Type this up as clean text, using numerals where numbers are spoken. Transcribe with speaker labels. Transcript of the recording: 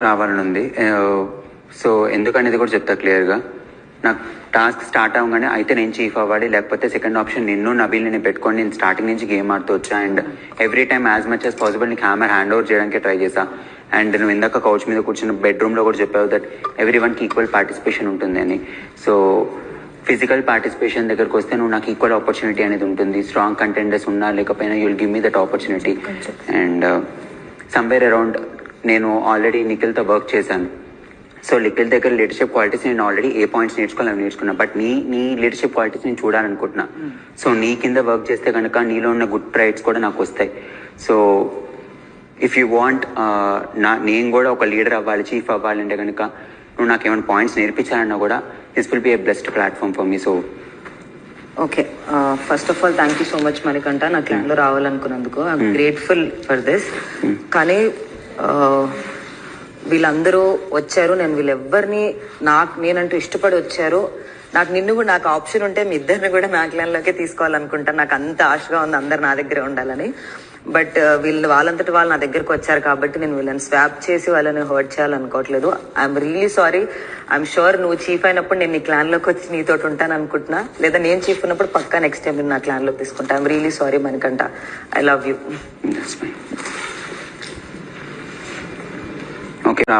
Speaker 1: రావాలని ఉంది. సో ఎందుకనేది కూడా చెప్తా క్లియర్గా. నాకు టాస్క్ స్టార్ట్ అవ్వగానే అయితే నేను చీఫ్ అవ్వాలి, లేకపోతే సెకండ్ ఆప్షన్ నిన్ను నబీల్ని నేను పెట్టుకొని నేను స్టార్టింగ్ నుంచి గేమ్ ఆడుతూ వచ్చా. And every time as much as possible నీకు హ్యామర్ హ్యాండ్ ఓవర్ చేయడానికి ట్రై చేశా. అండ్ నువ్వు ఇందాక కౌచ్ మీద కూర్చున్న బెడ్రూమ్లో కూడా చెప్పావు దట్ ఎవ్రీ వన్కి ఈక్వల్ పార్టిసిపేషన్ ఉంటుంది అని. సో ఫిజికల్ పార్టిసిపేషన్ దగ్గరకు వస్తే నువ్వు నాకు ఈక్వల్ ఆపర్చునిటీ అనేది ఉంటుంది. స్ట్రాంగ్ కంటెండర్స్ ఉన్నా లేకపోయినా you'll give me that opportunity. And somewhere around నేను ఆల్రెడీ నిఖిల్తో వర్క్ చేశాను. సో నిఖిల్ దగ్గర లీడర్షిప్ క్వాలిటీస్ నేను ఆల్రెడీ ఏ పాయింట్స్ నేర్చుకున్నా. బట్ నీ లీడర్షిప్ క్వాలిటీస్ నేను చూడాలనుకుంటున్నా. సో నీ కింద వర్క్ చేస్తే కనుక నీలో ఉన్న గుడ్ ట్రైట్స్ కూడా నాకు వస్తాయి. సో ఇఫ్ యూ వాంట్ నేను కూడా ఒక లీడర్ అవ్వాలి, చీఫ్ అవ్వాలంటే కనుక నువ్వు నాకు ఏమైనా పాయింట్స్ నేర్పించాలన్నా కూడా this will be a best platform for me. So
Speaker 2: okay, first of all thank you so much Manikanta, నా క్లాన్లో రావాలనుకున్నందుకు. I'm grateful for this. కానీ వీళ్ళందరూ వచ్చారు, నేను వీళ్ళెవ్వరిని నేనంటూ ఇష్టపడి వచ్చారు. నాకు ఆప్షన్ ఉంటే మీ ఇద్దరిని కూడా నా క్లాన్లోకే తీసుకోవాలనుకుంటాను. నాకు అంత ఆశగా ఉంది అందరు నా దగ్గర ఉండాలని. బట్ వాళ్ళంతటి వాళ్ళు నా దగ్గరకు వచ్చారు కాబట్టి నేను వీళ్ళని స్వాప్ చేసి వాళ్ళని హర్ట్ చేయాలనుకోవట్లేదు. I'm really sorry. I'm sure నువ్వు చీఫ్ అయినప్పుడు నేను నీ క్లాన్లోకి వచ్చి నీతో ఉంటాను అనుకుంటున్నా, లేదా నేను చీఫ్ ఉన్నప్పుడు పక్కా నెక్స్ట్ టైం నేను నా క్లాన్లోకి తీసుకుంటా. I'm really sorry Manikanta. I love you.